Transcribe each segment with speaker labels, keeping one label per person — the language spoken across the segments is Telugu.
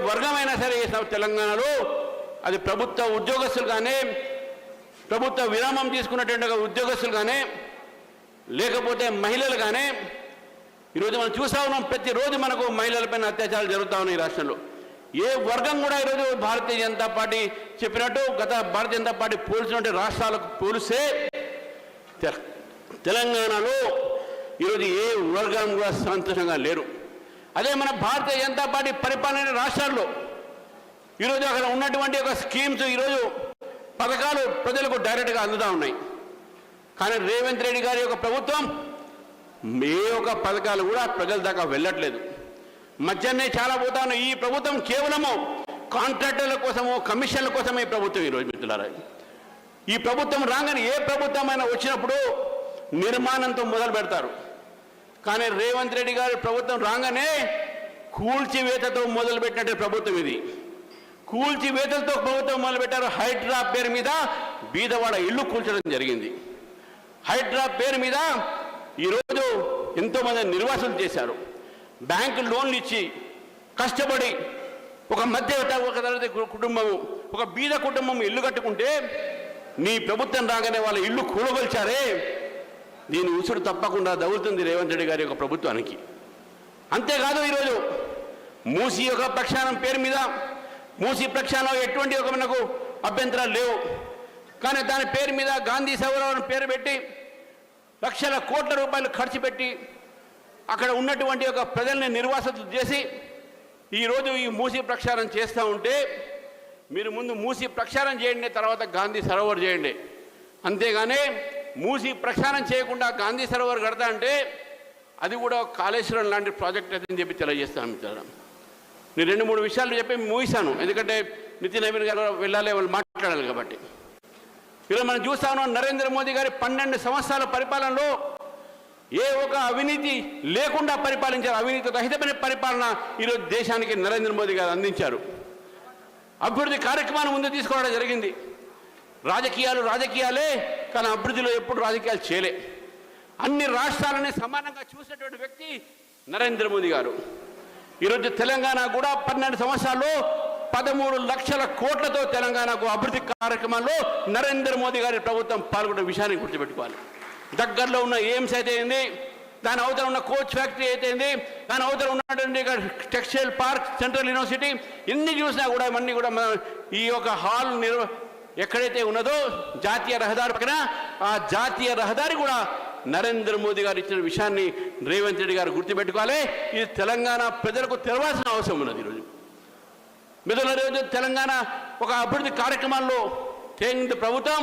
Speaker 1: వర్గమైనా సరే తెలంగాణలో అది ప్రభుత్వ ఉద్యోగస్తులు కానీ, ప్రభుత్వ విరామం తీసుకున్నటువంటి ఉద్యోగస్తులు కానీ, లేకపోతే మహిళలు కానీ, ఈరోజు మనం చూస్తూ ఉన్నాం. ప్రతిరోజు మనకు మహిళలపైన అత్యాచారాలు జరుగుతూ ఉన్నాయి రాష్ట్రంలో. ఏ వర్గం కూడా ఈరోజు భారతీయ జనతా పార్టీ చెప్పినట్టు గత భారతీయ జనతా పార్టీ పోల్చినట్టు రాష్ట్రాలకు పోలిస్తే తెలంగాణలో ఈరోజు ఏ వర్గం కూడా సంతోషంగా లేరు. అదే మన భారతీయ జనతా పార్టీ పరిపాలన రాష్ట్రాల్లో ఈరోజు అక్కడ ఉన్నటువంటి ఒక స్కీమ్స్, ఈరోజు పథకాలు ప్రజలకు డైరెక్ట్గా అందుతూ ఉన్నాయి. కానీ రేవంత్ రెడ్డి గారి యొక్క ప్రభుత్వం ఏ ఒక్క పథకాలు కూడా ప్రజల దాకా వెళ్ళట్లేదు. మధ్యాహ్నే చాలా పోతా ఉన్నాయి. ఈ ప్రభుత్వం కేవలము కాంట్రాక్టర్ల కోసము, కమిషన్ల కోసమే ఈ ప్రభుత్వం ఈరోజు మిత్రులారా. ఈ ప్రభుత్వం రాగానే ఏ ప్రభుత్వమైనా వచ్చినప్పుడు నిర్మాణంతో మొదలు పెడతారు. కానీ రేవంత్ రెడ్డి గారి ప్రభుత్వం రాగానే కూల్చివేతతో మొదలుపెట్టినట్టు ప్రభుత్వం ఇది. కూల్చివేతలతో ప్రభుత్వం మొదలుపెట్టారు. హైడ్రా పేరు మీద బీదవాడ ఇల్లు కూల్చడం జరిగింది. హైడ్రా పేరు మీద ఈరోజు ఎంతోమంది నిర్వాసన చేశారు. బ్యాంకు లోన్లు ఇచ్చి కష్టపడి ఒక తరగతి కుటుంబము, ఒక బీద కుటుంబం ఇల్లు కట్టుకుంటే నీ ప్రభుత్వం రాగానే వాళ్ళ ఇల్లు కూలగొల్చారే, దీని ఉసురు తప్పకుండా తగులుతుంది రేవంత్ రెడ్డి గారి యొక్క ప్రభుత్వానికి. అంతేకాదు ఈరోజు మూసీ యొక్క ప్రక్షాళన పేరు మీద, మూసీ ప్రక్షాళన ఎటువంటి ఒక మనకు అభ్యంతరాలు లేవు. కానీ దాని పేరు మీద గాంధీ సౌరవరం పేరు పెట్టి లక్షల కోట్ల రూపాయలు ఖర్చు పెట్టి అక్కడ ఉన్నటువంటి ఒక ప్రజల్ని నిర్వాసితులు చేసి ఈరోజు ఈ మూసీ ప్రక్షాళన చేస్తూ ఉంటే, మీరు ముందు మూసీ ప్రక్షాళన చేయండి, తర్వాత గాంధీ సరోవర్ చేయండి. అంతేగాని మూసీ ప్రక్షాళన చేయకుండా గాంధీ సరోవర్ కడతా అంటే అది కూడా కాళేశ్వరం లాంటి ప్రాజెక్ట్ అని చెప్పి తెలియజేస్తాను మిత్రులు. నేను 2-3 విషయాలు చెప్పి ముగిస్తాను, ఎందుకంటే నితిన్ నవీన్ గారు వెళ్ళాలి, వాళ్ళు మాట్లాడాలి కాబట్టి. ఈరోజు మనం చూస్తా ఉన్నాం, నరేంద్ర మోదీ గారి 12 సంవత్సరాల పరిపాలనలో ఏ ఒక అవినీతి లేకుండా పరిపాలించారు. అవినీతి రహితమైన పరిపాలన ఈరోజు దేశానికి నరేంద్ర మోదీ గారు అందించారు. అభివృద్ధి కార్యక్రమాన్ని ముందు తీసుకోవడం జరిగింది. రాజకీయాలే, కానీ అభివృద్ధిలో ఎప్పుడు రాజకీయాలు చేయలే. అన్ని రాష్ట్రాలని సమానంగా చూసినటువంటి వ్యక్తి నరేంద్ర మోదీ గారు. ఈరోజు తెలంగాణ కూడా 12 సంవత్సరాల్లో 13 లక్షల కోట్లతో తెలంగాణకు అభివృద్ధి కార్యక్రమాల్లో నరేంద్ర మోదీ గారి ప్రభుత్వం పాల్గొన్న విషయాన్ని గుర్తుపెట్టుకోవాలి. దగ్గరలో ఉన్న ఎయిమ్స్ అయితే ఏంది, దాని అవతల ఉన్న కోచ్ ఫ్యాక్టరీ అయితే ఏంది, దాని అవతల ఉన్నటువంటి టెక్స్టైల్ పార్క్, సెంట్రల్ యూనివర్సిటీ, ఎన్ని చూసినా కూడా ఇవన్నీ కూడా ఈ యొక్క హాల్ ఎక్కడైతే ఉన్నదో జాతీయ రహదారి పక్కన, ఆ జాతీయ రహదారి కూడా నరేంద్ర మోదీ గారు ఇచ్చిన విషయాన్ని రేవంత్ రెడ్డి గారు గుర్తుపెట్టుకోవాలి. ఇది తెలంగాణ ప్రజలకు తెలవాల్సిన అవసరం ఉన్నది. ఈరోజు రోజు తెలంగాణ ఒక అభివృద్ధి కార్యక్రమాల్లో కేంద్ర ప్రభుత్వం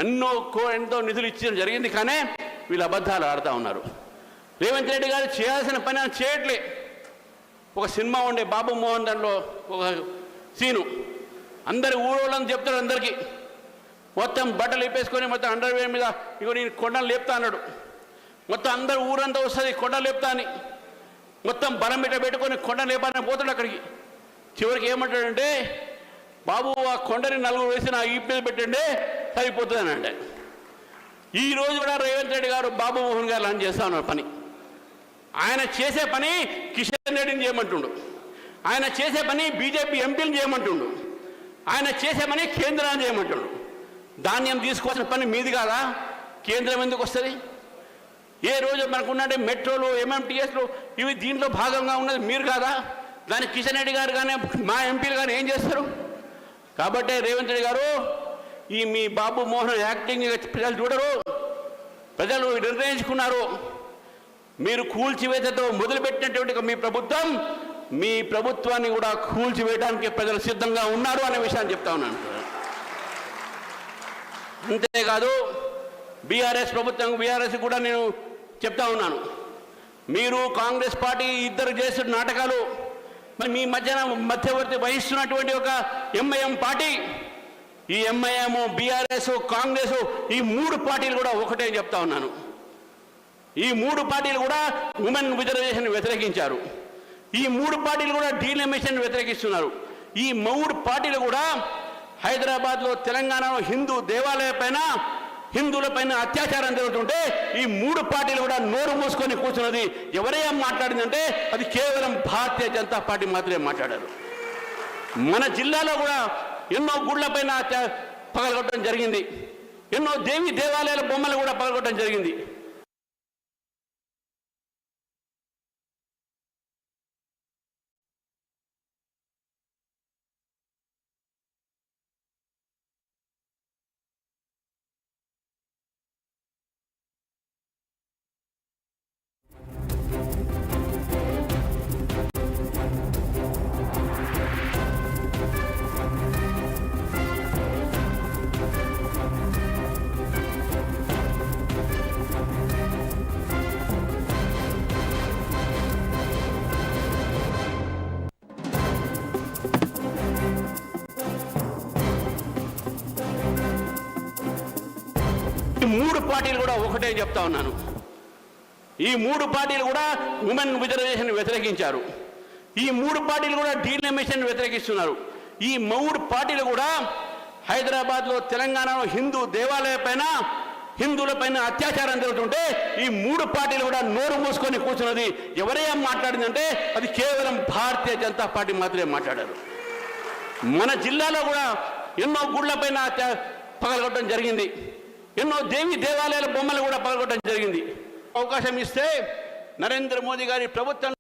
Speaker 1: ఎంతో నిధులు ఇచ్చడం జరిగింది. కానీ వీళ్ళు అబద్ధాలు ఆడుతూ ఉన్నారు. రేవంత్ రెడ్డి గారు చేయాల్సిన పని అని చేయట్లే. ఒక సినిమా ఉండే బాబు మోహన్, దాంట్లో ఒక సీను, అందరి ఊరోళ్ళని చెప్తాడు, అందరికీ మొత్తం బట్టలు ఇప్పేసుకొని మొత్తం అండర్వేర్ మీద ఇగో నేను కొండలు లేపుతా అన్నాడు. మొత్తం అందరు ఊరంతా వస్తుంది కొండలు లేపుతా అని, మొత్తం బలం పెట్టుకొని కొండలు లేపాలని పోతాడు. అక్కడికి చివరికి ఏమంటాడంటే, బాబు ఆ కొండని 4 వేసి నా ఈ మీద పెట్టండి సరిపోతుంది అని అంటే. ఈరోజు కూడా రేవంత్ రెడ్డి గారు బాబు మోహన్ గారు లాంచ్ చేస్తా ఉన్నారు పని. ఆయన చేసే పని కిషన్ రెడ్డిని చేయమంటుండు, ఆయన చేసే పని బీజేపీ ఎంపీని చేయమంటుండు, ఆయన చేసే పని కేంద్రాన్ని చేయమంటుండు. ధాన్యం తీసుకోవాల్సిన పని మీది కాదా? కేంద్రం ఎందుకు వస్తుంది? ఏ రోజు మనకున్నట్టే మెట్రోలు, ఎంఎంటీఎస్లు ఇవి దీంట్లో భాగంగా ఉన్నది మీరు కాదా? దానికి కిషన్ రెడ్డి గారు కానీ మా ఎంపీలు కానీ ఏం చేస్తారు? కాబట్టి రేవంత్ రెడ్డి గారు, ఈ మీ బాబు మోహన్ యాక్టింగ్ ప్రజలు చూడరు, ప్రజలు నిర్ణయించుకున్నారు. మీరు కూల్చివేతతో మొదలుపెట్టినటువంటి మీ ప్రభుత్వాన్ని కూడా కూల్చివేయడానికి ప్రజలు సిద్ధంగా ఉన్నారు అనే విషయాన్ని చెప్తా ఉన్నాను. అంతేకాదు బీఆర్ఎస్ ప్రభుత్వం, బీఆర్ఎస్ కూడా నేను చెప్తా ఉన్నాను, మీరు కాంగ్రెస్ పార్టీ ఇద్దరు చేస్తున్న నాటకాలు, మరి మీ మధ్యవర్తి వహిస్తున్నటువంటి ఒక ఎంఐఎం పార్టీ, ఈ ఎంఐఎం, బీఆర్ఎస్, కాంగ్రెస్, ఈ 3 పార్టీలు కూడా ఒకటే చెప్తా ఉన్నాను. ఈ 3 పార్టీలు కూడా ఉమెన్ రిజర్వేషన్ వ్యతిరేకించారు. ఈ 3 పార్టీలు కూడా డీలిమిటేషన్ వ్యతిరేకిస్తున్నారు. ఈ 3 పార్టీలు కూడా హైదరాబాద్లో, తెలంగాణలో హిందూ దేవాలయాలపైన, హిందువులపైన అత్యాచారం జరుగుతుంటే ఈ 3 పార్టీలు కూడా నోరు మూసుకొని కూర్చున్నది ఎవరైనా మాట్లాడిందంటే అది కేవలం భారతీయ జనతా పార్టీ మాత్రమే మాట్లాడారు. మన జిల్లాలో కూడా ఎన్నో గుళ్ళపైన పగలగొట్టడం జరిగింది, ఎన్నో దేవి దేవాలయాల బొమ్మలు కూడా పగలగొట్టడం జరిగింది. మూడు పార్టీలు కూడా ఒకటే చెప్తా ఉన్నాను. ఈ మూడు పార్టీలు కూడా ఉమెన్ రిజర్వేషన్ వ్యతిరేకించారు. ఈ మూడు పార్టీలు కూడా డీలిమిటేషన్ వ్యతిరేకిస్తున్నారు. ఈ మూడు పార్టీలు కూడా హైదరాబాద్లో తెలంగాణలో హిందూ హిందువులపైన అత్యాచారం జరుగుతుంటే ఈ మూడు పార్టీలు కూడా నోరు మూసుకొని కూర్చున్నది ఎవరైనా మాట్లాడిందంటే అది కేవలం భారతీయ జనతా పార్టీ మాత్రమే మాట్లాడారు. మన జిల్లాలో కూడా ఎన్నో గుళ్ళపైన పగలగొట్టడం జరిగింది, ఎన్నో దేవి దేవాలయాల బొమ్మలు కూడా పగలగొట్టడం జరిగింది. అవకాశం ఇస్తే నరేంద్ర మోదీ గారి ప్రభుత్వం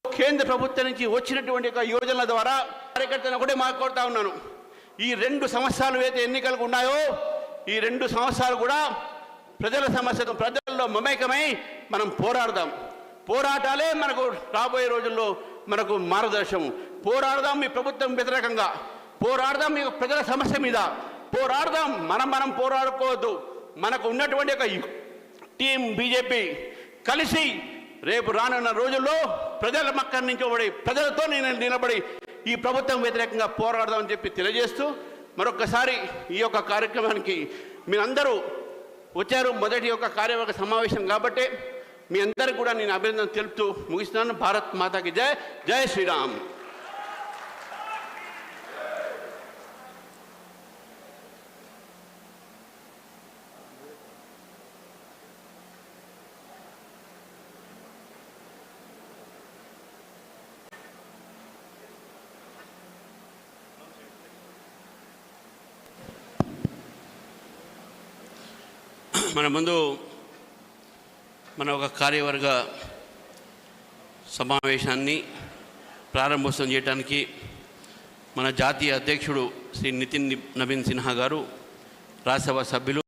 Speaker 1: కేంద్ర ప్రభుత్వం నుంచి వచ్చినటువంటి ఒక యోజనల ద్వారా కార్యకర్తలను ఒకటే మాట్లాడుతూ ఉన్నాను. ఈ 2 సంవత్సరాలు అయితే ఎన్నికలకు ఉన్నాయో ఈ 2 సంవత్సరాలు కూడా ప్రజల సమస్యతో ప్రజల్లో మమేకమై మనం పోరాడదాం. పోరాటాలే మనకు రాబోయే రోజుల్లో మనకు మార్గదర్శనం. పోరాడదాం మీ ప్రభుత్వం వ్యతిరేకంగా, పోరాడదాం మీ ప్రజల సమస్య మీద పోరాడదాం. మనం పోరాడుకోవద్దు. మనకు ఉన్నటువంటి ఒక టీం బీజేపీ కలిసి రేపు రానున్న రోజుల్లో ప్రజల మక్కడి నుంచి ప్రజలతో నిలబడి ఈ ప్రభుత్వం వ్యతిరేకంగా పోరాడదామని చెప్పి తెలియజేస్తూ మరొకసారి ఈ యొక్క కార్యక్రమానికి మీరందరూ వచ్చారు. మొదటి యొక్క కార్యవర్గ సమావేశం కాబట్టి మీ అందరికీ కూడా నేను అభినందన తెలుపుతూ ముగిస్తున్నాను. భారత్ మాతాకి జై. జై శ్రీరామ్. మన ముందు మన ఒక కార్యవర్గ సమావేశాన్ని ప్రారంభోత్సవం చేయడానికి మన జాతీయ అధ్యక్షుడు శ్రీ నితిన్ నవీన్ సిన్హా గారు, రాజ్యసభ సభ్యులు